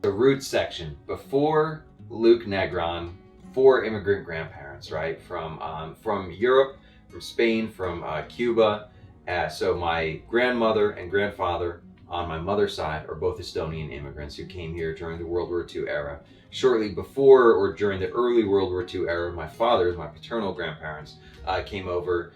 The roots section. Before Luke Negron, 4 immigrant grandparents, right? From Europe, from Spain, from Cuba. So my grandmother and grandfather on my mother's side are both Estonian immigrants who came here during the World War II era. Shortly before or during the early World War II era, my paternal grandparents, came over.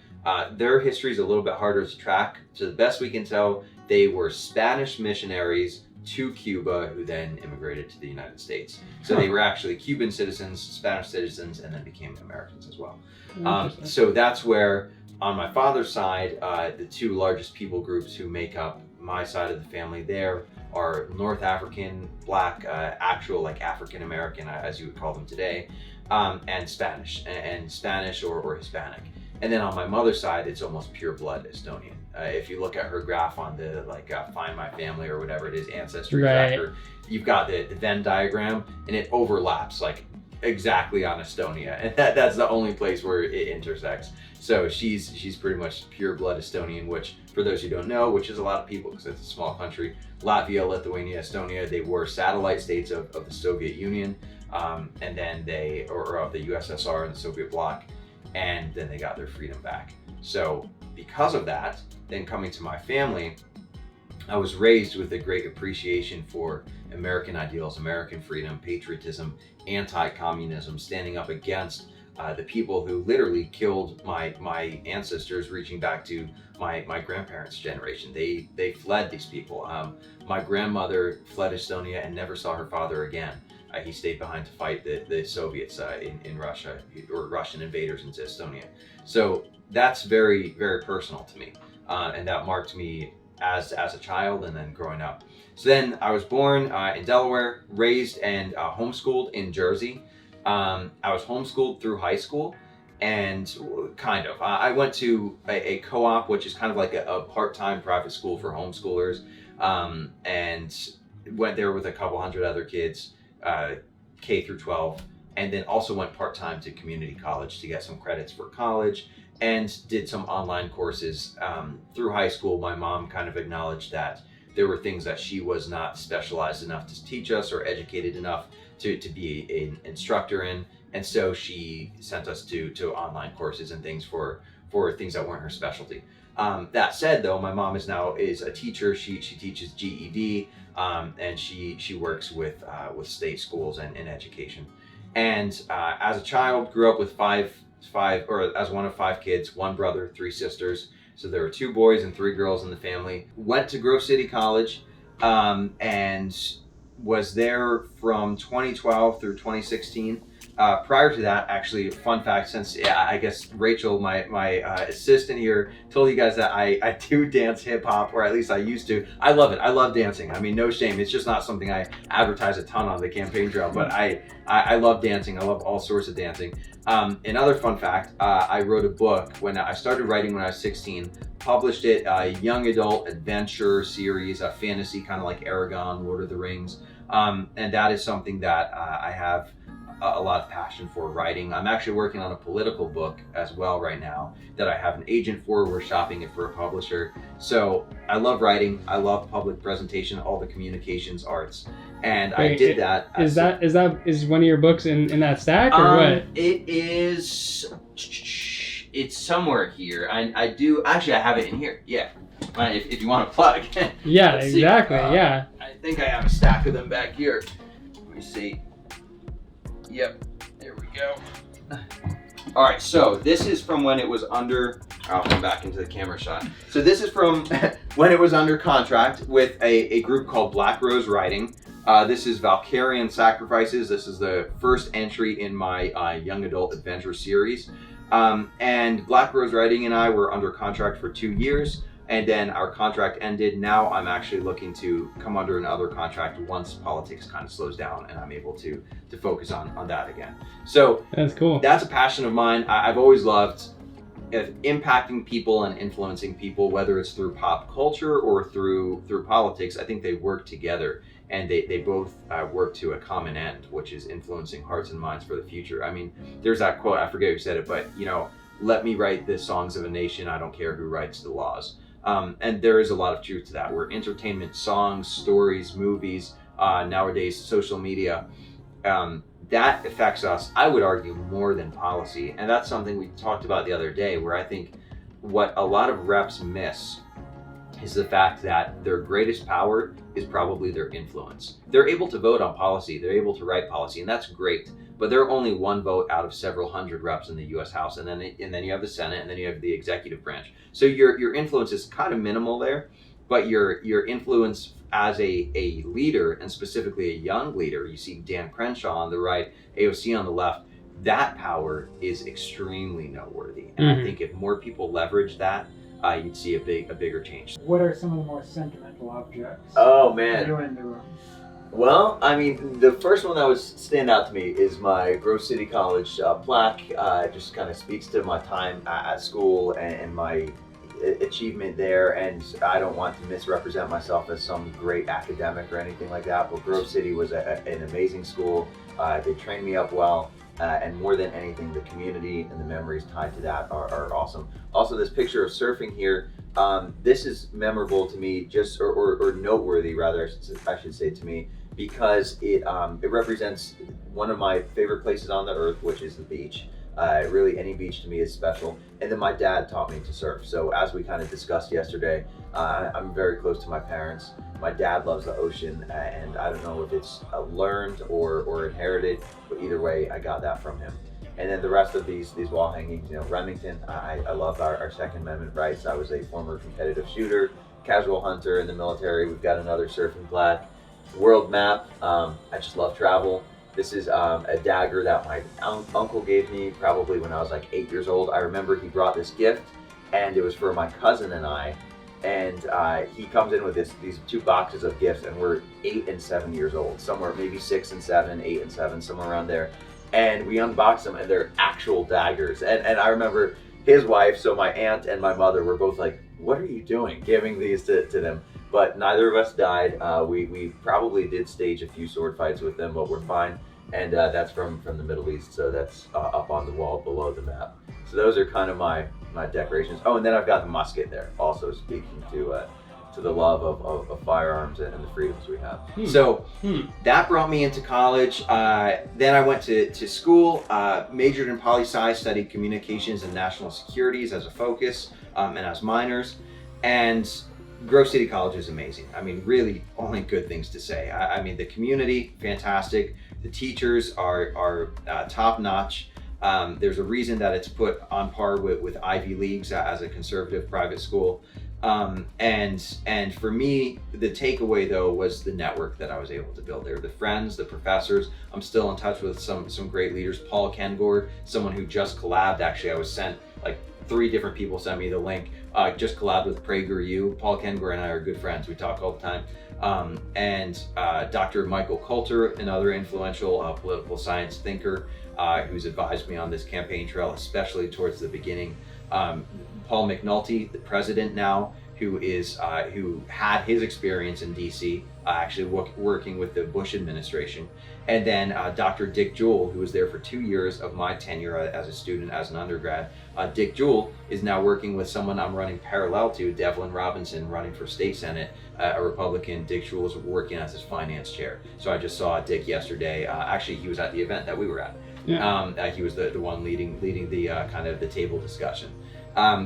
Their history is a little bit harder to track. To the best we can tell, they were Spanish missionaries to Cuba who then immigrated to the United States. So they were actually Cuban citizens, Spanish citizens, and then became Americans as well. So that's where, on my father's side, the 2 largest people groups who make up my side of the family there are North African, Black, actual like African American, as you would call them today, and Spanish, and Spanish or Hispanic. And then on my mother's side, it's almost pure blood Estonian. If you look at her graph on the Find My Family or whatever it is, Ancestry Tracker, you've got the Venn diagram, and it overlaps like exactly on Estonia, and that's the only place where it intersects. So she's pretty much pure blood Estonian, which, for those who don't know, which is a lot of people because it's a small country, Latvia, Lithuania, Estonia, they were satellite states of the Soviet Union, and then or of the USSR and the Soviet bloc, and then they got their freedom back. So because of that, then coming to my family, I was raised with a great appreciation for American ideals, American freedom, patriotism, anti-communism, standing up against the people who literally killed my ancestors, reaching back to my grandparents' generation. They fled these people. My grandmother fled Estonia and never saw her father again. He stayed behind to fight the Soviets in Russia, or Russian invaders into Estonia. So that's very, very personal to me. And that marked me as a child and then growing up. So then I was born in Delaware, raised and homeschooled in Jersey. I was homeschooled through high school, and kind of. I went to a co-op, which is kind of like a part-time private school for homeschoolers, and went there with a couple hundred other kids, K through 12, and then also went part-time to community college to get some credits for college, and did some online courses. Through high school, my mom kind of acknowledged that there were things that she was not specialized enough to teach us or educated enough to be an instructor in, and so she sent us to online courses and things for things that weren't her specialty. That said, though, my mom is a teacher. She teaches GED, and she works with state schools and in education. And as a child, grew up with as one of 5 kids, 1 brother, 3 sisters. So there were 2 boys and 3 girls in the family. Went to Grove City College, and was there from 2012 through 2016. Prior to that, actually, fun fact, since I guess Rachel, my assistant here, told you guys that I do dance hip hop, or at least I used to. I love it. I love dancing. I mean, no shame. It's just not something I advertise a ton on the campaign trail, but I love dancing. I love all sorts of dancing. Another fun fact, I wrote a book when I started writing when I was 16, published it, a young adult adventure series, a fantasy kind of like Aragon, Lord of the Rings. And that is something that I have a lot of passion for writing. I'm actually working on a political book as well right now that I have an agent for. We're shopping it for a publisher. So I love writing. I love public presentation, all the communications arts. And I did that. Is one of your books in that stack or what? It's somewhere here. I do, actually I have it in here. Yeah. If you want to plug. Yeah, exactly. Yeah. I think I have a stack of them back here. Let me see. Yep, there we go. All right, so this is from when it was under, I'll come back into the camera shot. So this is from when it was under contract with a group called Black Rose Writing. This is Valkyrian Sacrifices. This is the first entry in my young adult adventure series. And Black Rose Writing and I were under contract for 2 years. And then our contract ended. Now I'm actually looking to come under another contract once politics kind of slows down and I'm able to focus on that again. So that's cool. That's a passion of mine. I've always loved impacting people and influencing people, whether it's through pop culture or through politics. I think they work together, and they both work to a common end, which is influencing hearts and minds for the future. I mean, there's that quote, I forget who said it, but let me write the songs of a nation. I don't care who writes the laws. And there is a lot of truth to that, where entertainment, songs, stories, movies, nowadays social media, that affects us, I would argue, more than policy. And that's something we talked about the other day, where I think what a lot of reps miss is the fact that their greatest power is probably their influence. They're able to vote on policy, they're able to write policy, and that's great. But they're only one vote out of several hundred reps in the U.S. House, and then you have the Senate, and then you have the executive branch. So your influence is kind of minimal there, but your influence as a leader, and specifically a young leader, you see Dan Crenshaw on the right, AOC on the left, that power is extremely noteworthy. And I think if more people leverage that, you'd see a bigger change. What are some of the more sentimental objects? Oh man. In the room? Well, I mean, the first one that would stand out to me is my Grove City College plaque. It just kind of speaks to my time at school and my achievement there. And I don't want to misrepresent myself as some great academic or anything like that, but Grove City was an amazing school. They trained me up well. And more than anything, the community and the memories tied to that are awesome. Also, this picture of surfing here, this is memorable to me, or noteworthy rather, I should say to me, because it represents one of my favorite places on the earth, which is the beach. Really, any beach to me is special. And then my dad taught me to surf. So as we kind of discussed yesterday, I'm very close to my parents. My dad loves the ocean, and I don't know if it's learned or inherited, but either way, I got that from him. And then the rest of these wall hangings, Remington, I love our Second Amendment rights. I was a former competitive shooter, casual hunter in the military. We've got another surfing plaque. World map, I just love travel. This is a dagger that my uncle gave me probably when I was like 8 years old. I remember he brought this gift, and it was for my cousin and I. And he comes in with these 2 boxes of gifts, and we're 8 and 7 years old, somewhere maybe 6 and 7, 8 and 7, somewhere around there. And we unboxed them, and they're actual daggers. And I remember his wife, so my aunt and my mother were both like, "What are you doing, giving these to them?" But neither of us died. We probably did stage a few sword fights with them, but we're fine. And that's from the Middle East, so that's up on the wall below the map. So those are kind of my decorations. Oh, and then I've got the musket there, also speaking to the love of firearms and the freedoms we have. So that brought me into college. Then I went to school, majored in poli-sci, studied communications and national securities as a focus and as minors. And Grove City College is amazing. I mean, really only good things to say. I mean, the community, fantastic. The teachers are top notch. There's a reason that it's put on par with Ivy Leagues as a conservative private school. And for me, the takeaway though was the network that I was able to build there. The friends, the professors. I'm still in touch with some great leaders. Paul Kengor, someone who just collabed. Actually, I was sent like 3 different people sent me the link. Just collabed with PragerU. Paul Kengor and I are good friends. We talk all the time. And Dr. Michael Coulter, another influential political science thinker who's advised me on this campaign trail, especially towards the beginning. Paul McNulty, the president now, who had his experience in DC, actually working with the Bush administration. And then Dr. Dick Jewell, who was there for 2 years of my tenure as a student, as an undergrad. Dick Jewell is now working with someone I'm running parallel to, Devlin Robinson, running for state senate, a Republican. Dick Jewell is working as his finance chair. So I just saw Dick yesterday. Actually, he was at the event that we were at. Yeah. He was the one leading the kind of the table discussion.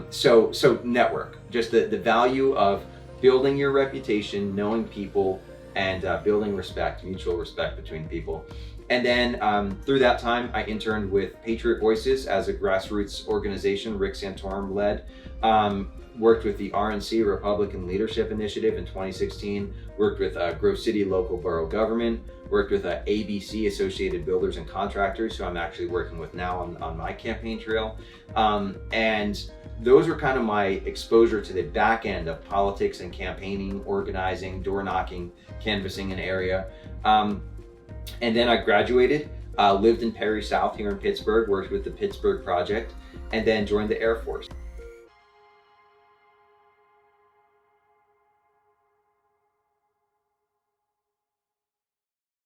So network, just the value of building your reputation, knowing people, and building respect, mutual respect between people. And then through that time, I interned with Patriot Voices as a grassroots organization Rick Santorum led. Worked with the RNC, Republican Leadership Initiative in 2016, worked with Grove City Local Borough Government, worked with ABC, Associated Builders and Contractors, who I'm actually working with now on my campaign trail. And those were kind of my exposure to the back end of politics and campaigning, organizing, door knocking, canvassing an area. And then I graduated, lived in Perry South here in Pittsburgh, worked with the Pittsburgh Project, and then joined the Air Force.